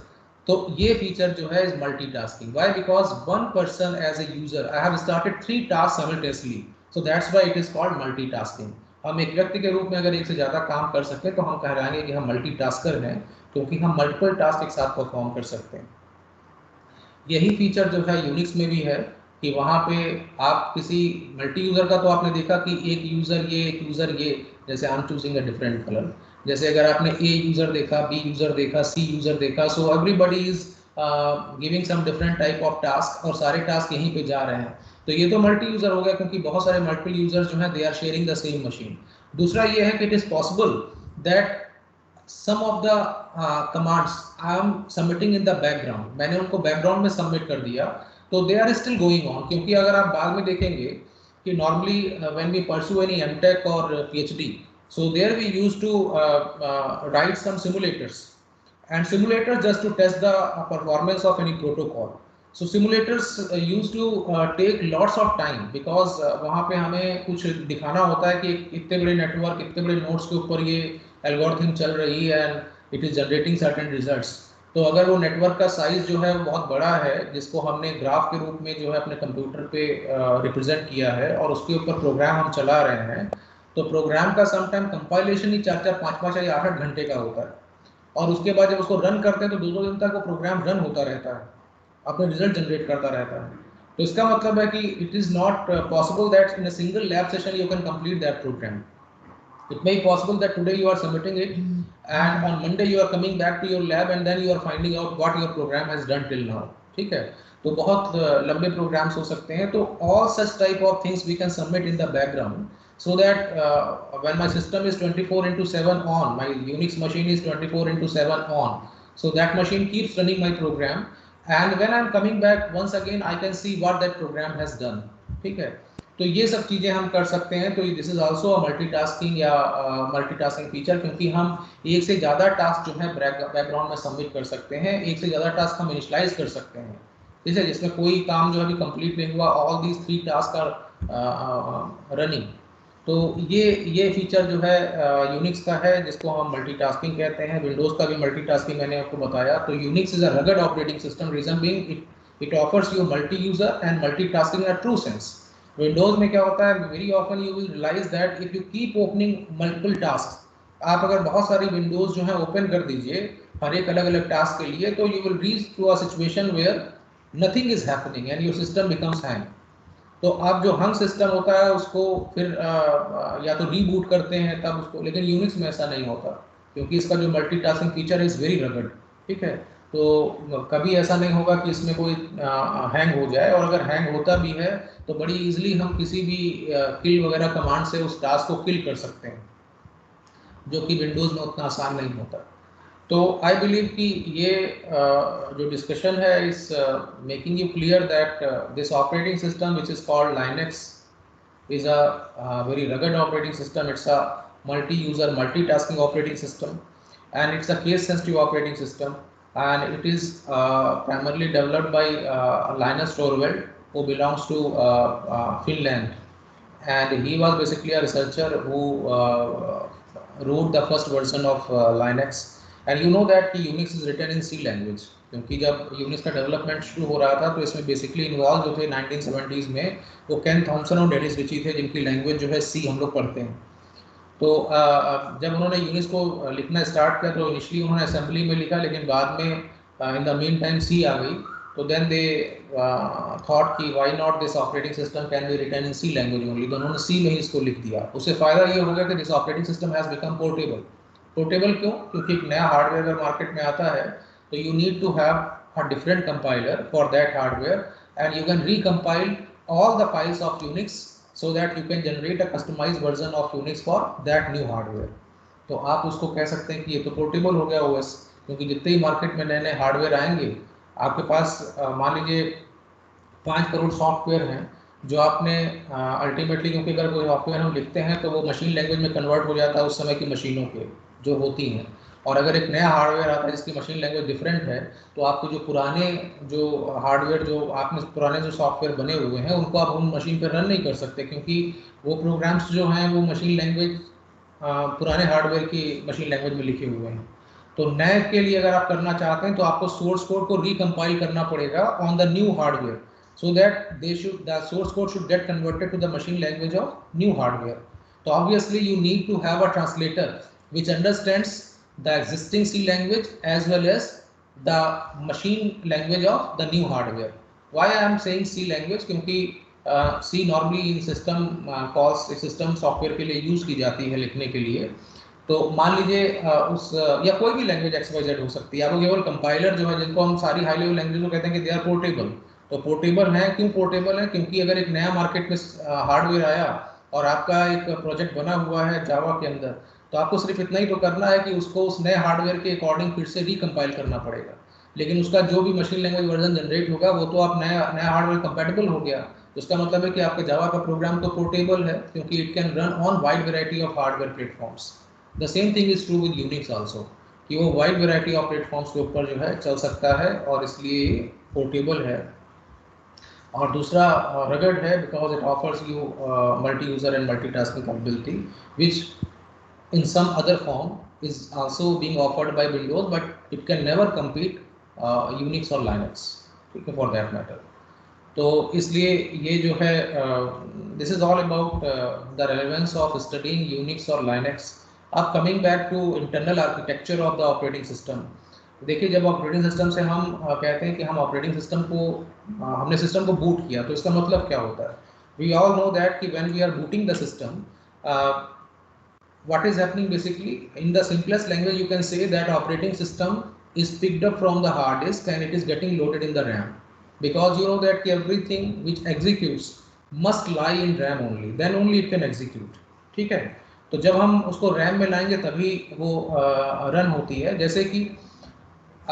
तो ये feature जो है is multitasking. Why? Because one person as a user, I have started 3 tasks simultaneously. So that's why it is called multitasking. हम एक व्यक्ति के रूप में अगर एक से ज़्यादा काम कर सकते हैं तो हम कहलाएंगे कि हम मल्टीटास्कर हैं, क्योंकि हम मल्टीपल टास्क एक साथ परफॉर्म कर सकते हैं। यही फीचर जो है यूनिक्स में भी है कि वहाँ पे आप किसी मल्टी यूज़र का तो आपने देखा कि एक यूज़र ये, एक यूज़र ये, जैसे I am choosing a different colour, जैसे अगर आपने A यूज़र देखा, B यूज़र देखा, C यूज़र देखा, so everybody is giving some different type of task, और सारे टास्क यहीं पे जा रहे हैं। तो ये तो मल्टी यूजर हो गया, क्योंकि बहुत सारे मल्टीपल यूजर जो है they are sharing the same machine. दूसरा ये है कि it is possible that some of the commands I am submitting in the background, मैंने उनको बैकग्राउंड में सबमिट कर दिया, तो they are still going on। क्योंकि अगर आप बाद में देखेंगे कि normally when we pursue any MTech or PhD, so there we used to write some simulators, and simulators just to test the performance of any protocol. So simulators used to take lots of time, because वहाँ पे हमें कुछ दिखाना होता है कि इतने बड़े नेटवर्क, इतने बड़े नोड्स के ऊपर ये एल्गोरिथम चल रही है and it is generating certain results. तो अगर वो नेटवर्क का साइज जो है बहुत बड़ा है, जिसको हमने ग्राफ के रूप में जो है अपने कंप्यूटर पे रिप्रेजेंट किया है, और उसके ऊपर प्रोग्राम हम चला रहे हैं, तो प्रोग्राम का समटाइम कंपाइलेशन ही 4-4, 5-5 या 8-8 घंटे का होता है, और उसके बाद जब उसको रन करते हैं तो 2-2 दिन तक वो प्रोग्राम रन होता रहता है, अपने रिजल्ट जनरेट करता रहता है। तो इसका मतलब है कि it is not possible that in a single lab session you can complete that program. It may be possible that today you are submitting it, and on Monday you are coming back to your lab, and then you are finding out what your program has done till now। ठीक है, तो बहुत लंबे programmes हो सकते हैं। तो all such type of things we can submit in the background, so that when my system is 24/7 on, my Unix machine is 24/7 on, so that machine keeps running my program, and when I am coming back once again I can see what that program has done। ठीक है, तो ये सब चीज़ें हम कर सकते हैं। तो this is also a multitasking या मल्टीटास्किंग फीचर, क्योंकि हम एक से ज़्यादा टास्क जो है बैकग्राउंड में सबमिट कर सकते हैं, एक से ज़्यादा टास्क हम इनिशियलाइज कर सकते हैं, ठीक है, जिसमें कोई काम जो अभी कंप्लीट नहीं हुआ, all these 3 task are running. तो ये फीचर जो है यूनिक्स का है, जिसको हम मल्टीटास्किंग कहते हैं। विंडोज़ का भी मल्टीटास्किंग मैंने आपको बताया। तो Unix is a rugged operating system, reason being it offers you multi user and multitasking in a true sense. Windows में क्या होता है, very often you will realise that if you keep opening multiple task, आप अगर बहुत सारी Windows जो है ओपन कर दीजिए हर एक अलग अलग टास्क के लिए, तो you will reach to a situation where nothing is happening and your system becomes hang. तो आप जो हंग सिस्टम होता है उसको फिर या तो रीबूट करते हैं तब उसको, लेकिन यूनिक्स में ऐसा नहीं होता, क्योंकि इसका जो multitasking feature is very rugged. ठीक है, तो कभी ऐसा नहीं होगा कि इसमें कोई हैंग हो जाए, और अगर हैंग होता भी है तो बड़ी इजीली हम किसी भी किल वगैरह कमांड से उस टास्क को किल कर सकते हैं, जो कि विंडोज़ में उतना आसान नहीं होता। तो आई बिलीव कि ये जो डिस्कशन है इस making you clear that this operating system which is called Linux is a very rugged operating system. It's a multi-user, multitasking operating system, and it's a case-sensitive operating system. And it is primarily developed by Linus Torvald, who belongs to Finland, and he was basically a researcher who wrote the first version of Linux. And you know that Unix is written in C language, क्योंकि जब Unix का development शुरू हो रहा था तो इसमें basically involve जो थे 1970s में वो केन थॉमसन और डेनिस रिची थे, जिनकी लैंग्वेज जो है सी हम लोग पढ़ते हैं। तो जब उन्होंने यूनिक्स को लिखना स्टार्ट किया तो इनिशियली उन्होंने असेंबली में लिखा, लेकिन बाद में in the mean time C आ गई। तो देन दे थॉट कि why not this operating system can be written in C language only, तो उन्होंने सी में ही इसको लिख दिया। उससे फ़ायदा ये हो गया कि this operating system has become portable. Portable क्यों? क्योंकि एक नया हार्डवेयर अगर मार्केट में आता है तो you need to have a different compiler for that hardware, and you can recompile all the files of Unix so that you can generate a customized version of Unix for that new hardware। तो आप उसको कह सकते हैं कि ये तो portable हो गया OS, क्योंकि जितने ही मार्केट में नए नए हार्डवेयर आएंगे आपके पास, मान लीजिए 5 करोड़ सॉफ्टवेयर हैं जो आपने अल्टीमेटली, क्योंकि अगर कोई सॉफ्टवेयर हम लिखते हैं तो वो मशीन लैंग्वेज में कन्वर्ट हो जाता है उस समय की मशीनों के जो होती हैं, और अगर एक नया हार्डवेयर आता है जिसकी मशीन लैंग्वेज डिफरेंट है तो आपको जो पुराने जो हार्डवेयर जो आपने पुराने जो सॉफ्टवेयर बने हुए हैं उनको आप उन मशीन पर रन नहीं कर सकते, क्योंकि वो प्रोग्राम्स जो हैं वो मशीन लैंग्वेज पुराने हार्डवेयर की मशीन लैंग्वेज में लिखे हुए हैं। तो नए के लिए अगर आप करना चाहते हैं तो आपको सोर्स कोड को रिकम्पाइल करना पड़ेगा on the new hardware, so that the source code should get converted to the machine language of new hardware. So obviously you need to have a translator which understands the existing C language as well as the machine language of the new hardware. Why I am saying C language? क्योंकि C normally in system calls system software के लिए use की जाती है लिखने के लिए, तो मान लीजिए या कोई भी लैंग्वेज XYZ हो सकती है, आपको केवल कंपाइलर जो है, जिनको हम सारी हाई लेवल लैंग्वेज को कहते हैं कि दे आर पोर्टेबल। तो पोर्टेबल है, क्यों पोर्टेबल है? क्योंकि अगर एक नया मार्केट में हार्डवेयर आया और आपका एक प्रोजेक्ट बना हुआ है जावा के अंदर, तो आपको सिर्फ इतना ही तो करना है कि उसको उस नए हार्डवेयर के अकॉर्डिंग फिर से रिकम्पाइल करना पड़ेगा। लेकिन उसका जो भी मशीन लैंग्वेज वर्जन जनरेट होगा वो तो आप नया नया हार्डवेयर कंपैटिबल हो गया। तो इसका मतलब है कि आपके जावा का प्रोग्राम तो पोर्टेबल है, क्योंकि it can run on wide variety of hardware platforms. The same thing is true with Unix also, कि वो वाइड वैरायटी ऑफ प्लेटफॉर्म्स के ऊपर जो है चल सकता है और इसलिए पोर्टेबल है। और दूसरा रगड है because it offers you multi user and multitasking capability which in some other form is also being offered by Windows, but it can never compete Unix or Linux, ठीक है, for that matter। तो इसलिए ये जो है this is all about the relevance of studying Unix or Linux। अब coming back to internal architecture of the operating system, देखिए जब ऑपरेटिंग सिस्टम से हम कहते हैं कि हम ऑपरेटिंग सिस्टम को हमने सिस्टम को बूट किया, तो इसका मतलब क्या होता है? We all know that कि when we are booting the system, what is happening basically, in the simplest language you can say that operating system is picked up from the hard disk and it is getting loaded in the RAM, because you know that everything which executes must lie in RAM only, then only it can execute, ठीक है। तो जब हम उसको RAM में लाएंगे तभी वो रन होती है। जैसे कि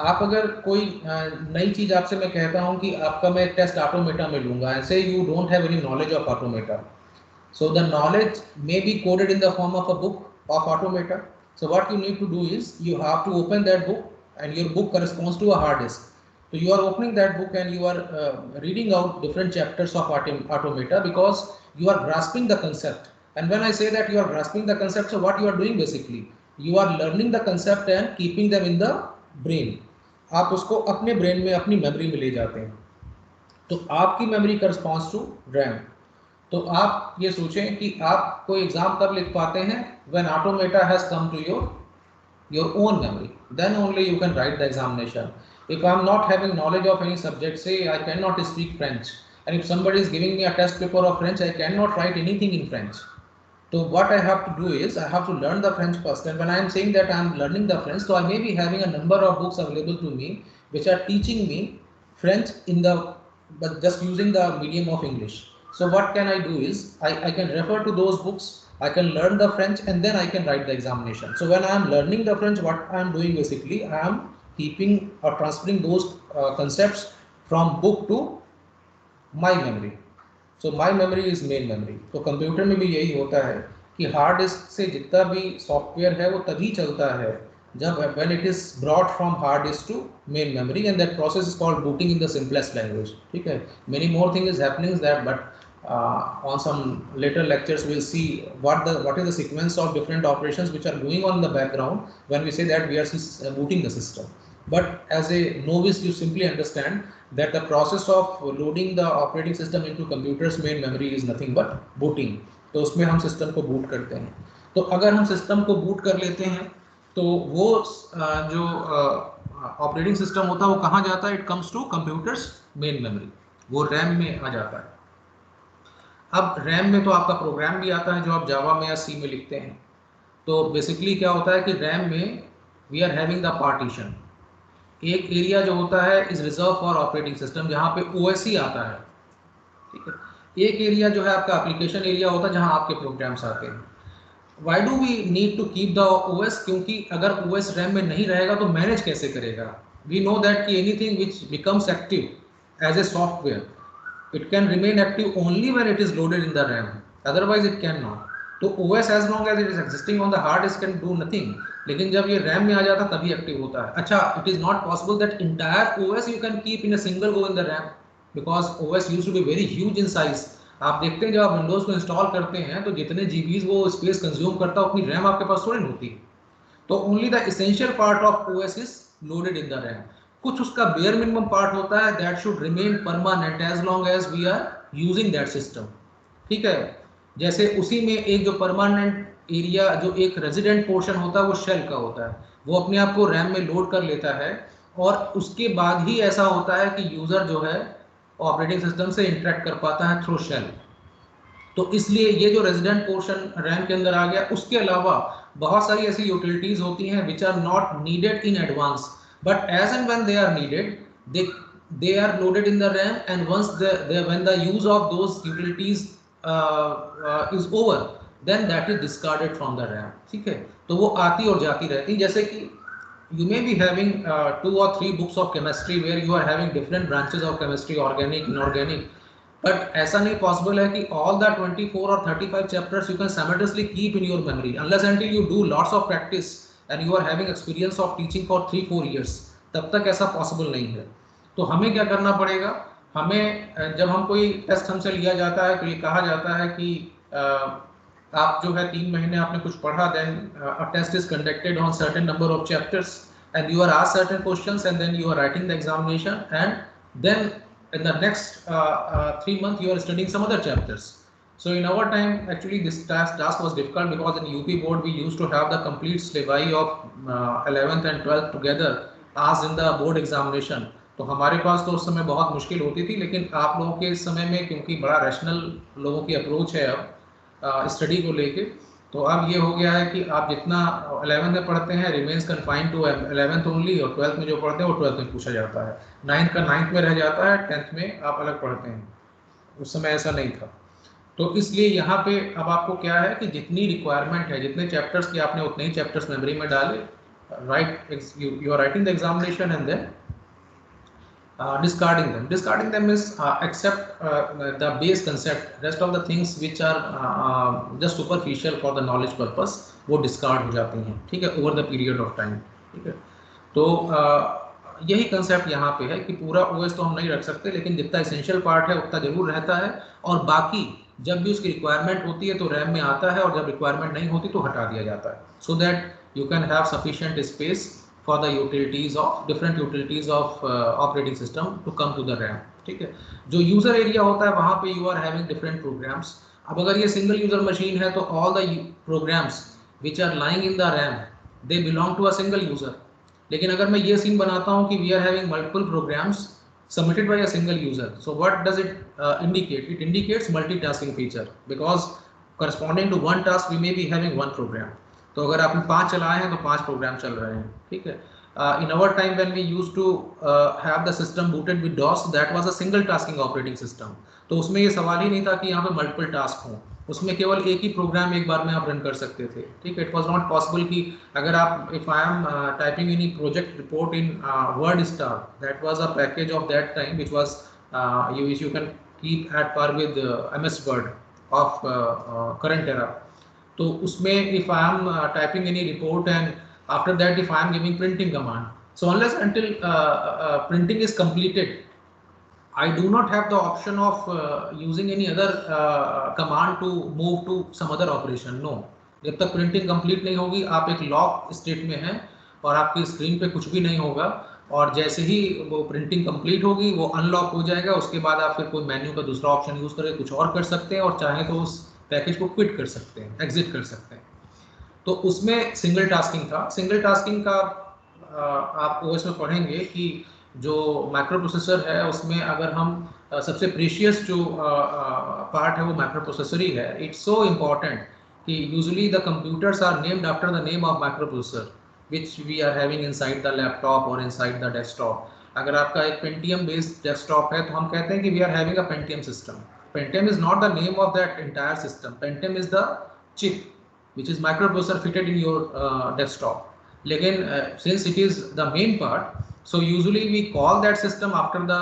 आप अगर कोई नई चीज आपसे मैं कहता हूं कि आपका मैं एक टेस्ट ऑटोमेटा में लूंगा, ऐसे you don't have any knowledge of automata, so the knowledge may be coded in the form of a book of automata। So what you need to do is you have to open that book, and your book corresponds to a hard disk। So you are opening that book and you are reading out different chapters of automata, because you are grasping the concept। And when I say that you are grasping the concept, so what you are doing basically, you are learning the concept and keeping them in the brain। आप उसको अपने brain में, अपनी memory में ले जाते हैं। तो आपकी मेमोरी corresponds to RAM। तो आप ये सोचें कि आप कोई एग्जाम तब लिख पाते हैं when automata has come to your own memory, then only you can write the examination। If I am not having knowledge of any subject, say I cannot speak French, and if somebody is giving me a test paper of French, I cannot write anything in French। So what I have to do is I have to learn the French first, and when I am saying that I am learning the French, so I may be having a number of books available to me which are teaching me French but just using the medium of English। So what can I do is I can refer to those books, I can learn the French, and then I can write the examination। So when I am learning the French, what I am doing basically, I am keeping or transferring those concepts from book to my memory। So my memory is main memory. तो computer में भी यही होता है कि hard disk से जितना भी सॉफ्टवेयर है वो तभी चलता है जब when it is brought from hard disk to main memory, and that process is called booting in the simplest language, ठीक है। Many more thing is happening that, but on some later lectures we'll see what is the sequence of different operations which are going on in the background when we say that we are booting the system। But as a novice you simply understand that the process of loading the operating system into computer's main memory is nothing but booting। तो उसमें हम system को boot करते हैं। तो अगर हम system को बूट कर लेते हैं तो वो जो ऑपरेटिंग सिस्टम होता है वो कहाँ जाता है? It comes to computer's main memory, वो रैम में आ जाता है। अब रैम में तो आपका प्रोग्राम भी आता है जो आप जावा में या सी में लिखते हैं। तो बेसिकली क्या होता है कि रैम में we are having the partition. एक एरिया जो होता है is reserve for operating system, जहाँ पे ओएस ही आता है, ठीक है। एक एरिया जो है आपका एप्लीकेशन एरिया होता है जहाँ आपके प्रोग्राम्स आते हैं। Why do we need to keep the OS? क्योंकि अगर ओएस रैम में नहीं रहेगा तो मैनेज कैसे करेगा? वी नो दैट कि anything which becomes active as a software, it can remain active only when it is loaded in the RAM, otherwise it cannot। तो OS as long as it is existing on the hard disk can do nothing, लेकिन जब ये RAM में आ जाता तभी active होता है। अच्छा, it is not possible that entire OS you can keep in a single go in the RAM, because OS used to be very huge in size। आप देखते हैं जब आप विंडोज को इंस्टॉल करते हैं तो जितने जीबीज वो स्पेस कंज्यूम करता है उतनी रैम आपके पास थोड़ी होती है। तो only the essential part of OS is loaded in the RAM. कुछ उसका बेयर मिनिमम पार्ट होता है that should remain permanent as long as we are using that system, ठीक है। जैसे उसी में एक जो परमानेंट एरिया, जो एक रेजिडेंट पोर्शन होता है वो शेल का होता है, वो अपने आप को रैम में लोड कर लेता है, और उसके बाद ही ऐसा होता है कि यूजर जो है ऑपरेटिंग सिस्टम से इंटरेक्ट कर पाता है थ्रू शेल। तो इसलिए ये जो रेजिडेंट पोर्शन रैम के अंदर आ गया, उसके अलावा बहुत सारी ऐसी यूटिलिटीज होती हैं which are not needed in advance, but as and when they are needed they are loaded in the RAM, and once when the use of those utilities is over, then that is discarded from the RAM. ठीक है, तो वो आती और जाती रहती, जैसे कि you may be having 2 or 3 books of chemistry where you are having different branches of chemistry, organic, inorganic, but ऐसा नहीं possible है कि all the 24 or 35 chapters you can simultaneously keep in your memory unless until you do lots of practice and you are having experience of teaching for 3-4 years, तब तक ऐसा possible नहीं है। तो हमें क्या करना पड़ेगा, हमें जब हम कोई टेस्ट हमसे लिया जाता है तो ये कहा जाता है कि आप जो है 3 महीने आपने कुछ पढ़ा, then a test is conducted on certain number of chapters and you are asked certain questions and then you are writing the examination, and then in the next 3 months you are studying some other chapters. So in our time actually this task was difficult because in UP board we used to have the complete syllabi of 11th and 12th together as in the board examination. तो हमारे पास तो उस समय बहुत मुश्किल होती थी, लेकिन आप लोगों के इस समय में क्योंकि बड़ा रैशनल लोगों की अप्रोच है अब स्टडी को लेके, तो अब ये हो गया है कि आप जितना 11th में पढ़ते हैं remains confined to 11th only, और 12th में जो पढ़ते हैं वो 12th में पूछा जाता है, 9th का 9th में रह जाता है, 10th में आप अलग पढ़ते हैं। उस समय ऐसा नहीं था। तो इसलिए यहाँ पे अब आपको क्या है कि जितनी रिक्वायरमेंट है, जितने चैप्टर्स की आपने उतने ही चैप्टर्स मेमोरी में डाले, right, you are writing the examination and then discarding them. Discarding them is accept the base concept, rest of the things which are just superficial for the knowledge purpose वो discard हो जाती हैं, ठीक है, over the period of time, ठीक है। तो यही कंसेप्ट यहाँ पे है कि पूरा OS तो हम नहीं रख सकते, लेकिन जितना एसेंशियल पार्ट है उतना जरूर रहता है, और बाकी जब भी उसकी रिक्वायरमेंट होती है तो रैम में आता है, और जब रिक्वायरमेंट नहीं होती तो हटा दिया जाता है, so that you can have sufficient space for the utilities of different utilities of operating system to come to the RAM, ठीक है। जो यूजर एरिया होता है वहां पे you are having different programs। अब अगर ये सिंगल यूजर मशीन है तो all the programs which are lying in the RAM they belong to a single user। लेकिन अगर मैं ये सीन बनाता हूँ कि we are having multiple programs submitted by a single user, so what does it indicate? It indicates multitasking feature because corresponding to one task we may be having one program। तो अगर आपने 5 चलाए हैं तो 5 programme चल रहे हैं, ठीक है। In our time when we used to have the system booted with DOS, that was a single tasking operating system. तो उसमें ये सवाल ही नहीं था कि यहाँ पे मल्टीपल टास्क हों, उसमें केवल एक ही प्रोग्राम एक बार में आप रन कर सकते थे, ठीक है। इट वाज नॉट पॉसिबल कि अगर आप if I am typing any project report in word star, that was a package of that time which was you can keep at par with MS word of current era. तो उसमें if I am typing any report and after that if I am giving printing command, so unless until printing is completed I do not have the option of using any other command to move to some other operation, no। जब तक printing complete नहीं होगी आप एक lock state में हैं और आपकी स्क्रीन पे कुछ भी नहीं होगा, और जैसे ही वो प्रिंटिंग कंप्लीट होगी वो अनलॉक हो जाएगा, उसके बाद आप फिर कोई मेन्यू का दूसरा ऑप्शन यूज करके कुछ और कर सकते हैं, और चाहे तो उस पैकेज को क्विट कर सकते हैं, एग्जिट कर सकते हैं। तो उसमें सिंगल टास्किंग था। सिंगल टास्किंग का आप ओएस में पढ़ेंगे कि जो माइक्रो प्रोसेसर है उसमें अगर हम सबसे प्रीशियस जो पार्ट है वो माइक्रो प्रोसेसर ही है। इट्स सो इम्पॉर्टेंट कि usually the computers are named after the name of microprocessor which we are having inside the laptop और इनसाइड द डेस्कटॉप। अगर आपका एक पेंटियम बेस्ड डेस्कटॉप है तो हम कहते हैं कि we are having a Pentium system. Pentium is not the name of that entire system, Pentium is the chip which is microprocessor fitted in your desktop. Lekin since it is the main part, so usually we call that system after the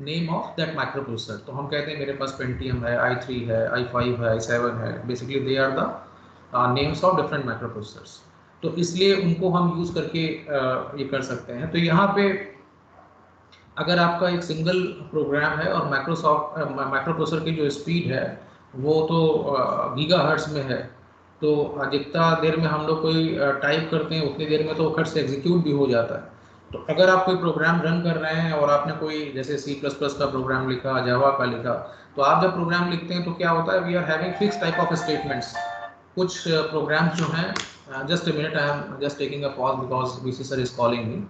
name of that microprocessor। तो हम कहते हैं मेरे पास Pentium है, i3 है, i5 है, i7 है, basically they are the names of different microprocessors। तो इसलिए उनको हम यूज करके ये कर सकते हैं। तो यहाँ पे अगर आपका एक सिंगल प्रोग्राम है और माइक्रो प्रोसेसर की जो स्पीड है वो तो गीगाहर्ट्ज में है, तो जितना देर में हम लोग कोई टाइप करते हैं उतनी देर में तो खट से एग्जीक्यूट भी हो जाता है। तो अगर आप कोई प्रोग्राम रन कर रहे हैं और आपने कोई जैसे C++ का प्रोग्राम लिखा, जावा का लिखा, तो आप जब प्रोग्राम लिखते हैं तो क्या होता है, we are having fix type of statements. कुछ प्रोग्राम्स जो हैं, just a minute, I am just taking a pause because VC sir is calling me.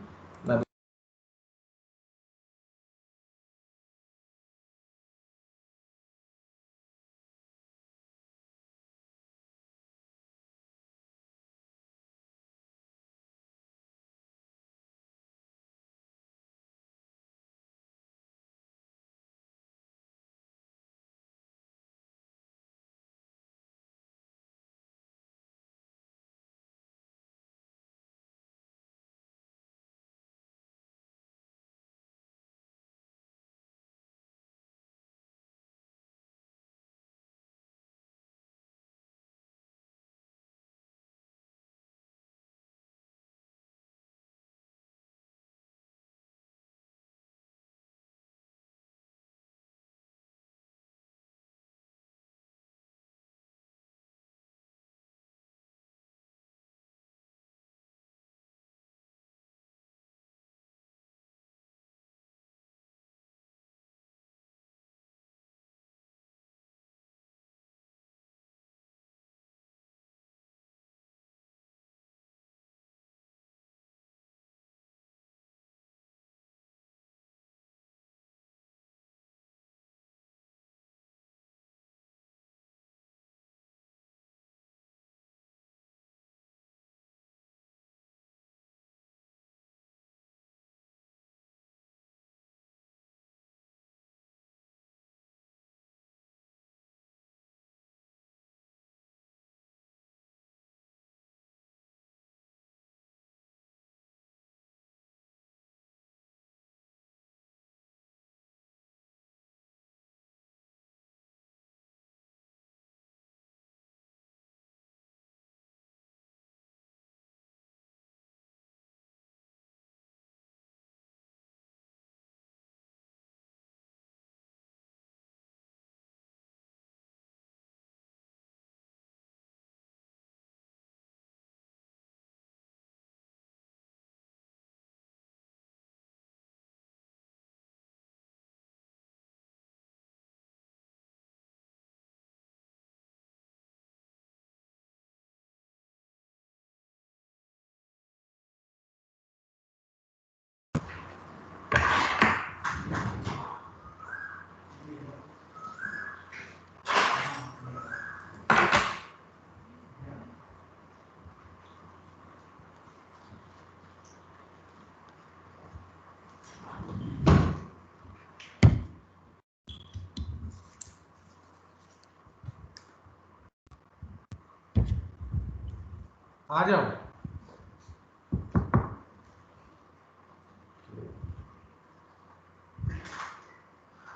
आ जाओ।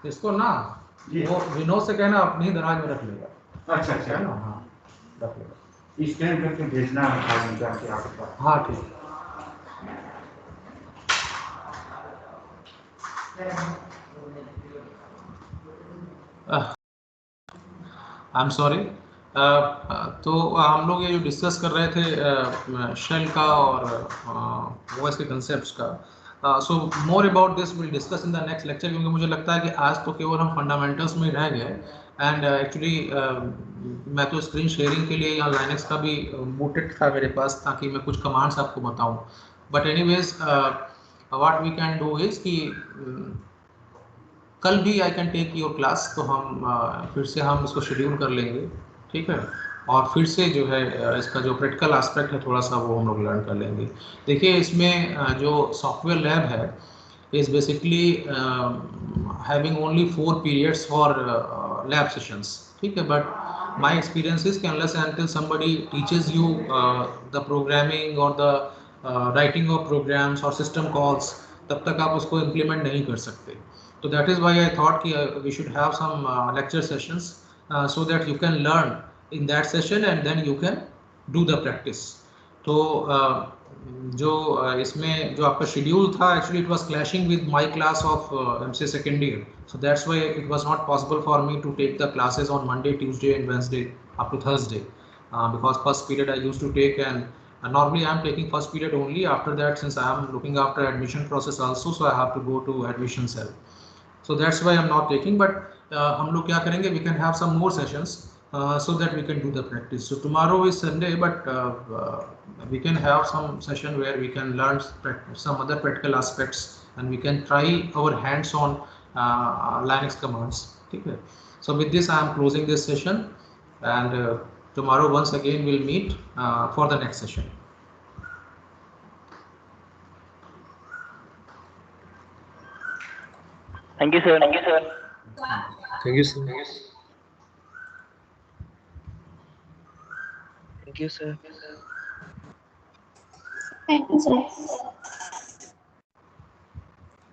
इसको ना वो विनोद से कहना अपनी दराज में रख लेगा। अच्छा अच्छा है ना, हाँ रख लेगा। स्कैन करके भेजना है आपके पास। हाँ ठीक। I am sorry. तो हम लोग ये जो डिस्कस कर रहे थे शेल का और वॉइस के कंसेप्ट्स का, so more about this will discuss in the next lecture, क्योंकि मुझे लगता है कि आज तो केवल हम फंडामेंटल्स में रह गए। एंड एक्चुअली मैं तो स्क्रीन शेयरिंग के लिए यहाँ लाइनक्स का भी बूटेड था मेरे पास, ताकि मैं कुछ कमांड्स आपको बताऊँ। But anyways what we can do is कि कल भी I can take your class, तो हम फिर से हम इसको शेड्यूल कर लेंगे, ठीक है। और फिर से जो है इसका जो प्रैक्टिकल एस्पेक्ट है थोड़ा सा वो हम लोग लर्न कर लेंगे। देखिए इसमें जो सॉफ्टवेयर लैब है is basically having only 4 periods for lab sessions, ठीक है। बट माय एक्सपीरियंस इज कि unless and until somebody teaches you the programming or the writing of programs or system calls, तब तक आप उसको इम्प्लीमेंट नहीं कर सकते। So that is why I thought कि we should have some lecture sessions so that you can learn in that session and then you can do the practice. तो जो इसमें जो आपका शेड्यूल था, actually it was clashing with my class of MCA second year, so that's why it was not possible for me to take the classes on Monday, Tuesday and Wednesday up to Thursday, because first period I used to take, and normally I am taking first period only. After that, since I am looking after admission process also, so I have to go to admission cell. So that's why I'm not taking, but हम लोग क्या करेंगे, we can have some more sessions so that we can do the practice. So tomorrow is Sunday, but we can have some session where we can learn some other practical aspects and we can try our hands on Linux commands, ठीक है। So with this I am closing this session, and tomorrow once again we'll meet for the next session. Thank you, sir. Thank you, sir. Thank you, sir. Thank you, sir. Thank you, sir.